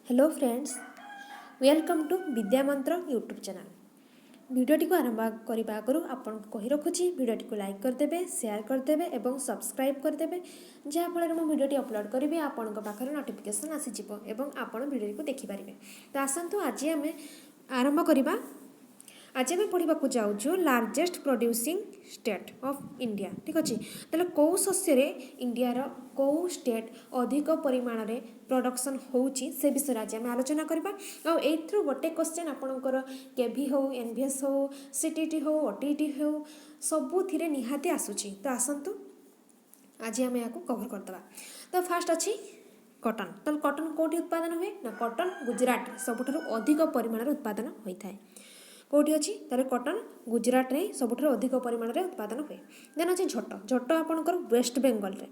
Hello friends, welcome to विद्या मंत्र YouTube channel. वीडियोटी को आरंभ करने आगु आपको कही रखुच्छी वीडियोटी को लाइक करदे, शेयर करदे और सब्सक्राइब करदे, जहाँफल मुझे वीडियोटी अपलोड करी आपण पाखे नोटिफिकेशन आसीज और आप वीडियो को देखिपारे। तो आसतु आज आम आरंभ करवा। आज आम पढ़ा जाऊँ largest producing state of India. ठीक अच्छे, तेल कौ शस्य इंडियार कौ स्टेट अधिक परिमाण में प्रोडक्शन होउची से विषय आज आम आलोचना करवा। आउ गोटे क्वेश्चन आपणकर केवी हो, एनवीएस हो, सीटीटी हो, ओटीटी हो, सबुथिरे निहाती आसूची। तो आसतु आज आम यहाँ कवर करदे। तो फास्ट अच्छी कटन। तो कटन कौटी उत्पादन हुए ना, कटन गुजरात सबुठारु अधिक परिमाण में उत्पादन होता है। कौटी अच्छी तार कटन गुजरात में सबुठारु अधिक परिमाण में उत्पादन हुए। देन अच्छे झट। झट आपणकर वेस्ट बेंगल रे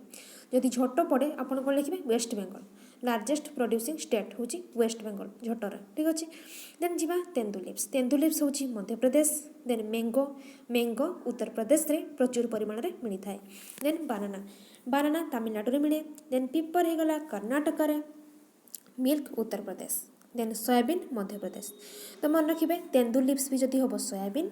जदि झट पड़े आप लिखे West Bengal. Largest producing state हूँ वेस्ट बेंगल झटर। ठीक अच्छे। देन जीवा तेंदुलिप्स। तेंदुलिप्स हूँ Madhya Pradesh. Then mango. Mango Uttar Pradesh रे प्रचुर परिमाण में मिलता है। देन बानाना। बानाना तमिलनाडु मिले। देन पिपर हो गला कर्णाटक रे। Milk Uttar Pradesh. Then soybean Madhya Pradesh. तो मन रखिए तेंदुलिप्स भी जदि हम सोयाबीन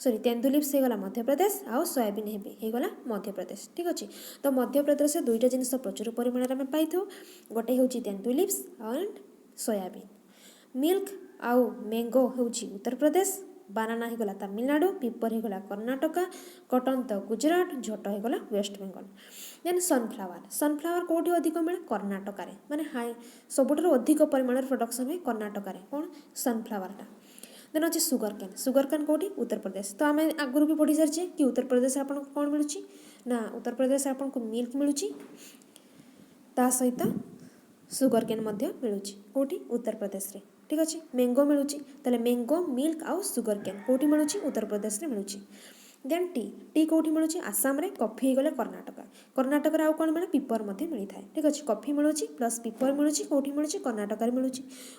सॉरी तेंदुलिप्स हो गला मध्य प्रदेश आउ सोयाबीन हो गला मध्य प्रदेश। ठीक अच्छे। तो मध्य प्रदेश दुईटा जिनस प्रचुर परिमाण में पाई गोटे हूँ तेंदुलिप्स एंड सोयाबीन। मिल्क आउ मैंगो हूँ उत्तर प्रदेश। बानाना हो गला तमिलनाडु। पिपर हो गला कर्णाटक। कटन तो गुजरात। झट हो गला West Bengal. Then sunflower. Sunflower कौटी अधिक मिले कर्णाटक माने हाई सबुठारु अधिक परिमाण प्रोडक्शन हुए कर्णाटक कौन सनफ्लावरटा। देन अच्छे sugar cane. Sugar cane कौटी Uttar Pradesh. तो आम आगुरी भी पढ़ी सारी कि उत्तर प्रदेश आपको कौन मिलूँ ना, उत्तर प्रदेश आपको मिल्क मिलूँ ता सहित सुगर कैन मिलूँ कौटी उत्तर प्रदेश रे। ठीक अच्छे। मैंगो मिलूँ ताले मैंगो मिल्क आउ सुगर कैन कौटी मिलूँ उत्तर प्रदेश रे मिलूँ। Then T. टी कौटी मिलूँ आसाम रे। कॉफी हो गले कर्णाटक। कर्णाटक आउ कौन मिले पिपर मिलता है। ठीक अच्छे। कॉफी मिलूँ प्लस पिपर मिलूँ कौटी मिलूँ कर्णाटक मिलूँ।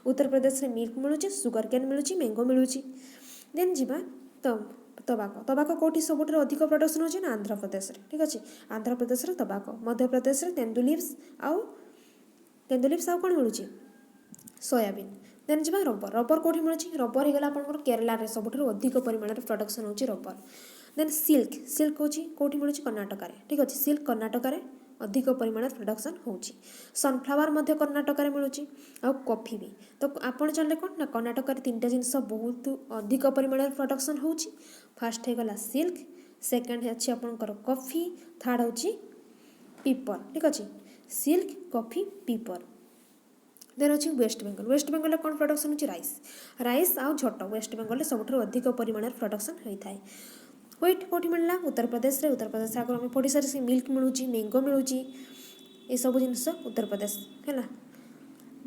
उत्तर प्रदेश रे मिल्क मिलूँ, सुगर कैन मिलूँ, मैंगो मिलूँ। देन जीवा तबाको। तबाको कौटी सबुठारु अधिक प्रोडक्शन होची ना आंध्र प्रदेश रे। ठीक अच्छे। आंध्र प्रदेश रे तबाको। मध्य प्रदेश रे तेंदुलिप्स आउ कौन मिलूँ सोयाबीन। देन जी रबर। रबर कौटी मिलूँ रबर हो गला आपंकर केरला रे सबुठारु अधिक परिमाण में प्रोडक्शन होची रबर। Then silk. सिल्क हूँ कौटी मिलूँ कर्णाटक रे। ठीक अच्छे। सिल्क कर्णाटक रे अधिक परिमाण प्रोडक्शन होची। सनफ्लावर मध्य कर्णाटक रे मिलूँ आउ कॉफी भी। तो आपण जानले कौन ना कर्णाटक रे तीनटा जिनस बहुत अधिक परिमाण में प्रोडक्शन होची। फास्ट हो गला सिल्क, सेकेंड अच्छे आपंकर कॉफी, थर्ड हूँ पिपर। ठीक अच्छे। Silk, coffee, pepper. देन अच्छी वेस्ट बेंगल। वेस्ट बेंगल कौन प्रोडक्शन होची राइस। राइस आउ झट वेस्ट बेंगल सबुठारु अधिक परिमाण में प्रोडक्शन होता है। व्हिट कौटी मिलला उत्तर प्रदेश रे। उत्तर प्रदेश आगे आम पढ़ी सारी मिल्क मिलूँ, मैंगो मिलूँ, ये सब जिनस उत्तर प्रदेश है।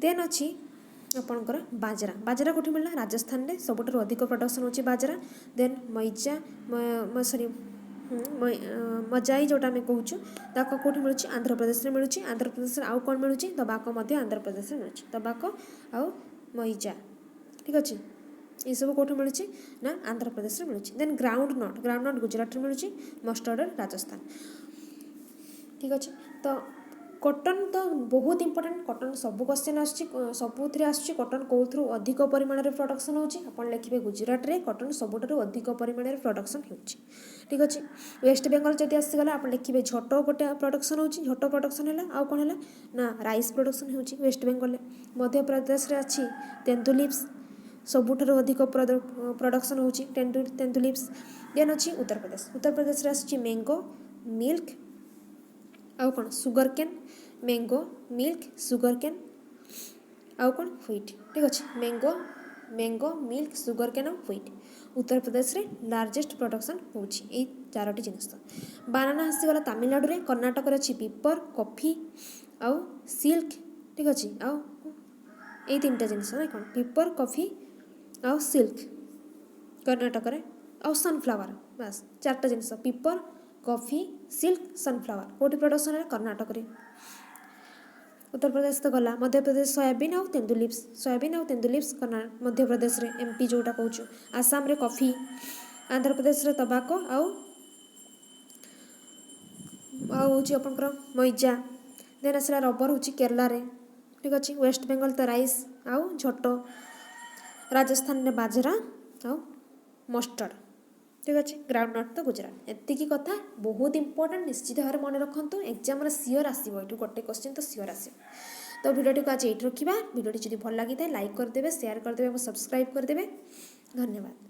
देन अच्छी आपणकर बाजरा। बाजरा कौटी मिलला राजस्थान रे सबुठारु अधिक प्रोडक्शन होची बाजरा। देन मैजा सॉरी मजाई जोटा आम कहूँ ताको कौटी मिलूँ आंध्र प्रदेश रे मिलूँ। आंध्र प्रदेश आउ कौन मिलूँ तबाको आंध्र प्रदेश रे मिलूँ। तबाको आउ मैजा। ठीक अच्छे। ये सब कौटी मिलूँ ना आंध्र प्रदेश रे मिलूँ। Then groundnut. Groundnut Gujarat रे मिलूँ। मस्टर्ड राजस्थान। ठीक अच्छे। तो कटन तो बहुत इंपोर्टेंट। कटन सब क्वेश्चन सबुथिरे आसुची कटन कौथरू अधिक परिमाण में प्रोडक्शन होची आपण लिखिबे गुजरात रे कटन सबुठारु अधिक परिमाण में प्रोडक्शन होची। ठीक अच्छे। वेस्ट बेंगल जदि आसीगला आपण लिखिबे झट गोटे प्रोडक्शन होची। झट प्रोडक्शन हैला आउ कोन हैला ना राइस प्रोडक्शन होची वेस्ट बेंगल रे। मध्य प्रदेश रे अछि तेंदुलिप्स सबुठारु अधिक प्रोडक्शन होची तेंदुलिप्स। देन अछि उत्तर प्रदेश। उत्तर प्रदेश रे अछि मैंगो, मिल्क आउ कौन sugar cane, mango, milk, sugar cane आउ कौन व्हिट। ठीक अच्छे। मैंगो, मिल्क, सुगर कैन और व्हिट। उत्तर प्रदेश रे लार्जेस्ट प्रोडक्शन होची ए चारोटी जिनस। बानाना आसीगला तमिलनाडु रे। कर्णाटक रे अछि पिपर, कॉफी आउ सिल्क। ठीक अच्छे। आउ ए तीनटा जिनस ना कौन पिपर, कॉफी आउ सिल्क कर्णाटक रे आउ सनफ्लावर। बस चारटा जिनस पिपर, कॉफी, सिल्क, सनफ्लावर कौटी प्रोडक्शन है कर्णाटक रे। उत्तर प्रदेश तो गला। मध्य प्रदेश सोयाबीन आउ तेंदुलिप्स। सोयाबीन आउ तेंदुलिप्स मध्य प्रदेश रे। एमपी जोटा कहूँ आसाम रे कॉफी। आंध्र प्रदेश रे तबाको आउ हूँ आपंकर मैजा। देन आसला रबर हूँ केरला रे। ठीक अच्छे। वेस्ट बेंगल तो राइस आउ झोट, राजस्थान में बाजरा आउ मस्टर्ड, ठीक अच्छे। ग्राउंडनट तो गुजरात। एतिकी कथा बहुत इंपोर्टेंट, निश्चित भाव मन रखु। एग्जाम सियोर आसो ये गोटे क्वेश्चन तो सियोर आस। तो भिडियो को आज ये रखा। भिडियो जब भल लगी लाइक करदे, शेयर करदे और सब्सक्राइब करदे। धन्यवाद।